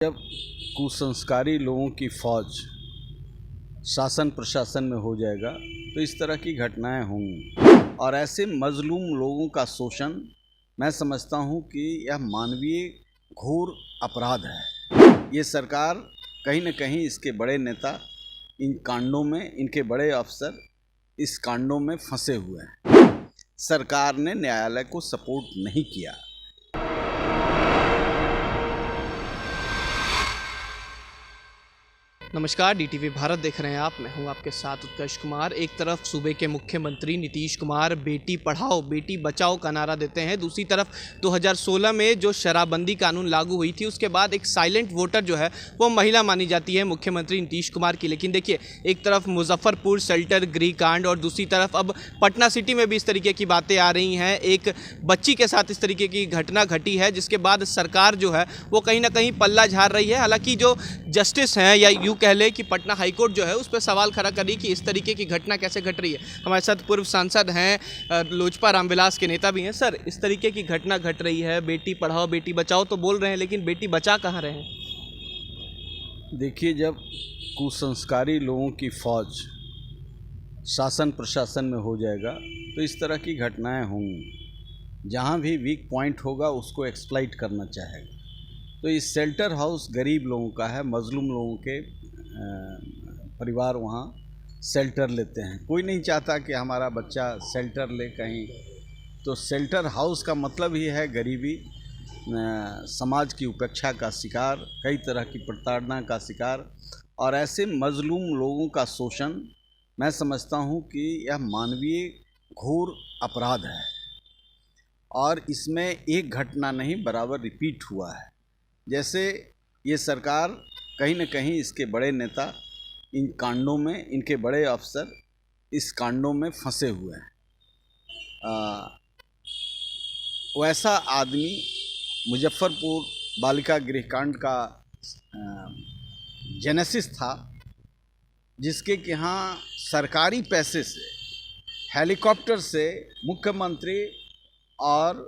जब कुसंस्कारी लोगों की फौज शासन प्रशासन में हो जाएगा तो इस तरह की घटनाएं होंगी और ऐसे मजलूम लोगों का शोषण मैं समझता हूं कि यह मानवीय घोर अपराध है। ये सरकार कहीं न कहीं इसके बड़े नेता इन कांडों में, इनके बड़े अफसर इस कांडों में फंसे हुए हैं। सरकार ने न्यायालय को सपोर्ट नहीं किया। नमस्कार, डीटीवी भारत देख रहे हैं आप। मैं हूं आपके साथ उत्कर्ष कुमार। एक तरफ सूबे के मुख्यमंत्री नीतीश कुमार बेटी पढ़ाओ बेटी बचाओ का नारा देते हैं, दूसरी तरफ 2016 में जो शराबबंदी कानून लागू हुई थी उसके बाद एक साइलेंट वोटर जो है वो महिला मानी जाती है मुख्यमंत्री नीतीश कुमार की। लेकिन देखिए, एक तरफ मुजफ्फरपुर शेल्टर गृह कांड और दूसरी तरफ अब पटना सिटी में भी इस तरीके की बातें आ रही हैं। एक बच्ची के साथ इस तरीके की घटना घटी है जिसके बाद सरकार जो है वो कहीं ना कहीं पल्ला झाड़ रही है। हालांकि जो जस्टिस हैं या यूँ कह ले कि पटना हाईकोर्ट जो है उस पर सवाल खड़ा करी कि इस तरीके की घटना कैसे घट रही है। हमारे साथ पूर्व सांसद हैं, लोजपा रामविलास के नेता भी हैं। सर, इस तरीके की घटना घट रही है, बेटी पढ़ाओ बेटी बचाओ तो बोल रहे हैं, लेकिन बेटी बचा कहाँ रहे हैं? देखिए, जब कुसंस्कारी लोगों की फौज शासन प्रशासन में हो जाएगा तो इस तरह की घटनाएं होंगी। जहां भी वीक पॉइंट होगा उसको एक्सप्लॉइट करना चाहेगा। तो इस शेल्टर हाउस गरीब लोगों का है, मजलूम लोगों के परिवार वहाँ शेल्टर लेते हैं। कोई नहीं चाहता कि हमारा बच्चा शेल्टर ले कहीं। तो शेल्टर हाउस का मतलब ही है गरीबी, समाज की उपेक्षा का शिकार, कई तरह की प्रताड़ना का शिकार। और ऐसे मजलूम लोगों का शोषण मैं समझता हूँ कि यह मानवीय घोर अपराध है और इसमें एक घटना नहीं बराबर रिपीट हुआ है। जैसे ये सरकार कहीं न कहीं इसके बड़े नेता इन कांडों में, इनके बड़े अफसर इस कांडों में फंसे हुए हैं। वैसा आदमी मुजफ्फरपुर बालिका गृह कांड का जेनेसिस था, जिसके कि यहाँ सरकारी पैसे से हेलीकॉप्टर से मुख्यमंत्री और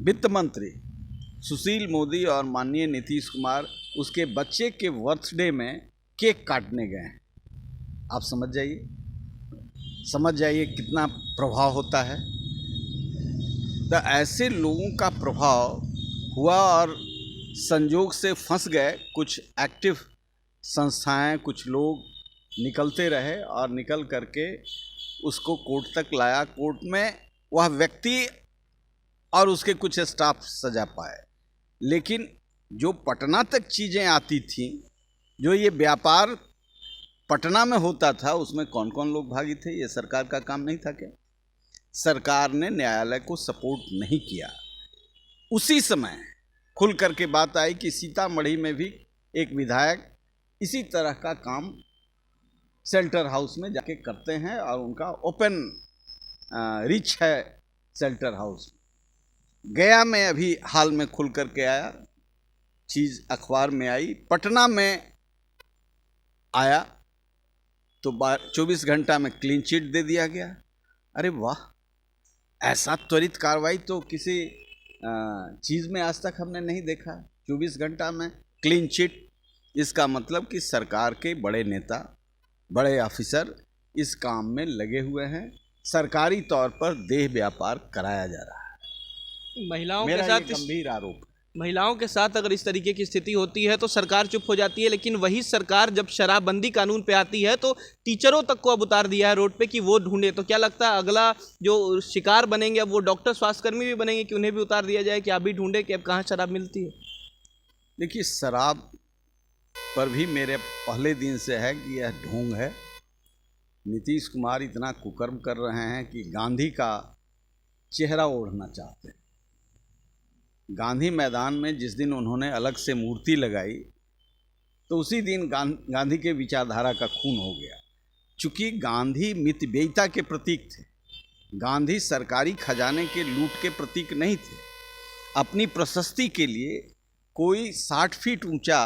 वित्त मंत्री सुशील मोदी और माननीय नीतीश कुमार उसके बच्चे के बर्थडे में केक काटने गए हैं। आप समझ जाइए कितना प्रभाव होता है। तो ऐसे लोगों का प्रभाव हुआ और संजोग से फंस गए कुछ एक्टिव संस्थाएं, कुछ लोग निकलते रहे और निकल करके उसको कोर्ट तक लाया। कोर्ट में वह व्यक्ति और उसके कुछ स्टाफ सजा पाए। लेकिन जो पटना तक चीज़ें आती थीं, जो ये व्यापार पटना में होता था, उसमें कौन कौन लोग भागी थे? ये सरकार का काम नहीं था क्या? सरकार ने न्यायालय को सपोर्ट नहीं किया। उसी समय खुल करके बात आई कि सीतामढ़ी में भी एक विधायक इसी तरह का काम शेल्टर हाउस में जाके करते हैं और उनका ओपन रिच है शेल्टर हाउस। गया में अभी हाल में खुल करके आया, चीज़ अखबार में आई। पटना में आया तो 24 घंटा में क्लीन चिट दे दिया गया। अरे वाह, ऐसा त्वरित कार्रवाई तो किसी चीज़ में आज तक हमने नहीं देखा। 24 घंटा में क्लीन चिट, इसका मतलब कि सरकार के बड़े नेता, बड़े ऑफिसर इस काम में लगे हुए हैं। सरकारी तौर पर देह व्यापार कराया जा रहा है। महिलाओं के साथ गंभीर आरोप। महिलाओं के साथ अगर इस तरीके की स्थिति होती है तो सरकार चुप हो जाती है, लेकिन वही सरकार जब शराबबंदी कानून पे आती है तो टीचरों तक को अब उतार दिया है रोड पे कि वो ढूंढे। तो क्या लगता है अगला जो शिकार बनेंगे अब वो डॉक्टर, स्वास्थ्यकर्मी भी बनेंगे कि उन्हें भी उतार दिया जाए कि आप भी ढूंढे कि अब कहाँ शराब मिलती है? देखिए, शराब पर भी मेरे पहले दिन से है कि यह ढोंग है। नीतीश कुमार इतना कुकर्म कर रहे हैं कि गांधी का चेहरा ओढ़ना चाहते हैं। गांधी मैदान में जिस दिन उन्होंने अलग से मूर्ति लगाई तो उसी दिन गांधी के विचारधारा का खून हो गया। चूँकि गांधी मितव्ययिता के प्रतीक थे, गांधी सरकारी खजाने के लूट के प्रतीक नहीं थे। अपनी प्रशस्ति के लिए कोई 60 फीट ऊंचा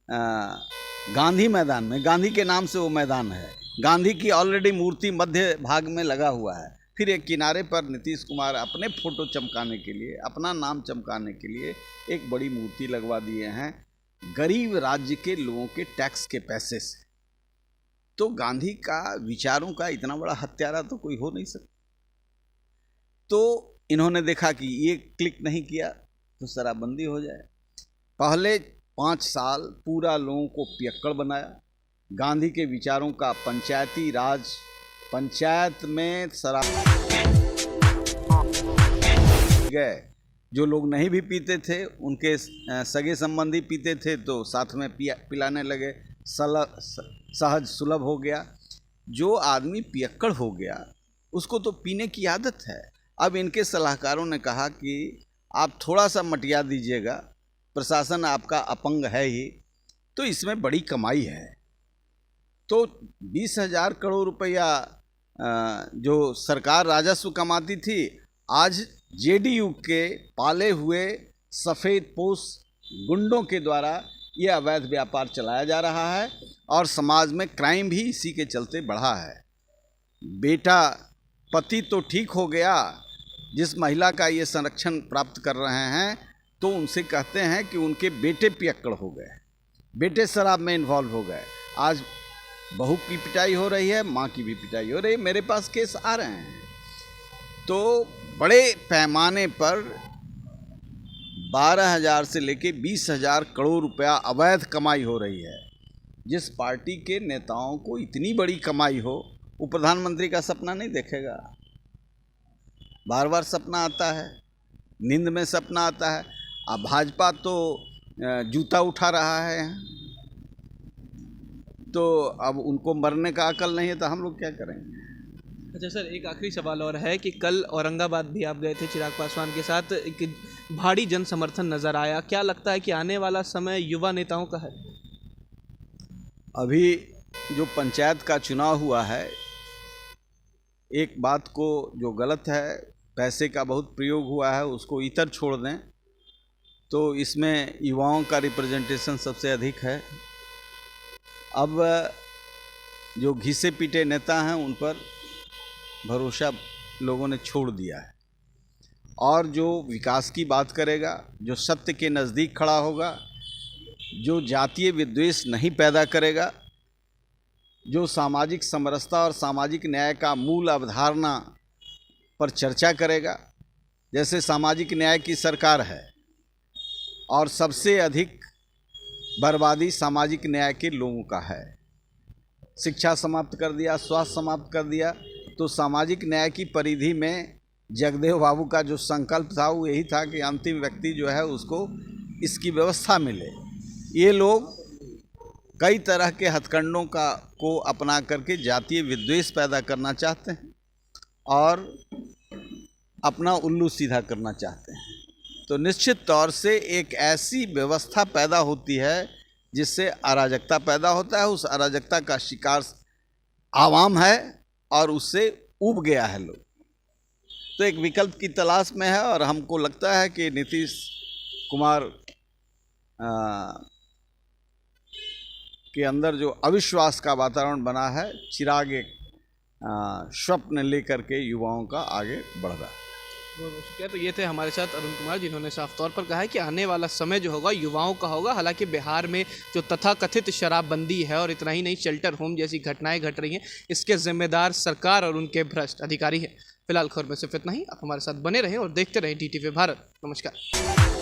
गांधी मैदान में, गांधी के नाम से वो मैदान है, गांधी की ऑलरेडी मूर्ति मध्य भाग में लगा हुआ है, फिर एक किनारे पर नीतीश कुमार अपने फोटो चमकाने के लिए, अपना नाम चमकाने के लिए एक बड़ी मूर्ति लगवा दिए हैं गरीब राज्य के लोगों के टैक्स के पैसे से। तो गांधी का विचारों का इतना बड़ा हत्यारा तो कोई हो नहीं सकता। तो इन्होंने देखा कि ये क्लिक नहीं किया तो शराबबंदी हो जाए। पहले 5 साल पूरा लोगों को पियक्कड़ बनाया। गांधी के विचारों का पंचायती राज, पंचायत में शराब गए, जो लोग नहीं भी पीते थे उनके सगे संबंधी पीते थे तो साथ में पिलाने लगे, सहज सुलभ हो गया। जो आदमी पियक्कड़ हो गया उसको तो पीने की आदत है। अब इनके सलाहकारों ने कहा कि आप थोड़ा सा मटिया दीजिएगा, प्रशासन आपका अपंग है ही, तो इसमें बड़ी कमाई है। तो 20,000 करोड़ रुपया जो सरकार राजस्व कमाती थी, आज जेडीयू के पाले हुए सफ़ेद पोश गुंडों के द्वारा ये अवैध व्यापार चलाया जा रहा है और समाज में क्राइम भी इसी के चलते बढ़ा है। बेटा पति तो ठीक हो गया, जिस महिला का ये संरक्षण प्राप्त कर रहे हैं तो उनसे कहते हैं कि उनके बेटे पियक्कड़ हो गए, बेटे शराब में इन्वॉल्व हो गए। आज बहू की पिटाई हो रही है, माँ की भी पिटाई हो रही है। मेरे पास केस आ रहे हैं। तो बड़े पैमाने पर 12,000 से लेके 20,000 करोड़ रुपया अवैध कमाई हो रही है। जिस पार्टी के नेताओं को इतनी बड़ी कमाई हो, वो प्रधानमंत्री का सपना नहीं देखेगा। बार बार सपना आता है, नींद में सपना आता है। अब भाजपा तो जूता उठा रहा है, तो अब उनको मरने का अकल नहीं है, तो हम लोग क्या करेंगे। अच्छा सर, एक आखिरी सवाल और है कि कल औरंगाबाद भी आप गए थे चिराग पासवान के साथ, एक भारी जन समर्थन नज़र आया। क्या लगता है कि आने वाला समय युवा नेताओं का है? अभी जो पंचायत का चुनाव हुआ है, एक बात को जो गलत है, पैसे का बहुत प्रयोग हुआ है, उसको इतर छोड़ दें तो इसमें युवाओं का रिप्रेजेंटेशन सबसे अधिक है। अब जो घिसे पीटे नेता हैं उन पर भरोसा लोगों ने छोड़ दिया है, और जो विकास की बात करेगा, जो सत्य के नज़दीक खड़ा होगा, जो जातीय विद्वेष नहीं पैदा करेगा, जो सामाजिक समरसता और सामाजिक न्याय का मूल अवधारणा पर चर्चा करेगा। जैसे सामाजिक न्याय की सरकार है और सबसे अधिक बर्बादी सामाजिक न्याय के लोगों का है। शिक्षा समाप्त कर दिया, स्वास्थ्य समाप्त कर दिया, तो सामाजिक न्याय की परिधि में जगदेव बाबू का जो संकल्प था वो यही था कि अंतिम व्यक्ति जो है उसको इसकी व्यवस्था मिले। ये लोग कई तरह के हथकंडों को अपना करके जातीय विद्वेष पैदा करना चाहते हैं और अपना उल्लू सीधा करना चाहते हैं। तो निश्चित तौर से एक ऐसी व्यवस्था पैदा होती है जिससे अराजकता पैदा होता है। उस अराजकता का शिकार आवाम है और उससे ऊब गया है लोग। तो एक विकल्प की तलाश में है और हमको लगता है कि नीतीश कुमार के अंदर जो अविश्वास का वातावरण बना है, चिराग एक स्वप्न लेकर के युवाओं का आगे बढ़ रहा है। बहुत बहुत शुक्रिया। तो ये थे हमारे साथ अरुण कुमार, जिन्होंने साफ तौर पर कहा है कि आने वाला समय जो होगा युवाओं का होगा। हालांकि बिहार में जो तथाकथित शराबबंदी है और इतना ही नहीं, शेल्टर होम जैसी घटनाएं घट रही हैं, इसके जिम्मेदार सरकार और उनके भ्रष्ट अधिकारी हैं। फिलहाल खबर में सिर्फ इतना ही। आप हमारे साथ बने रहें और देखते रहें DTV भारत। नमस्कार।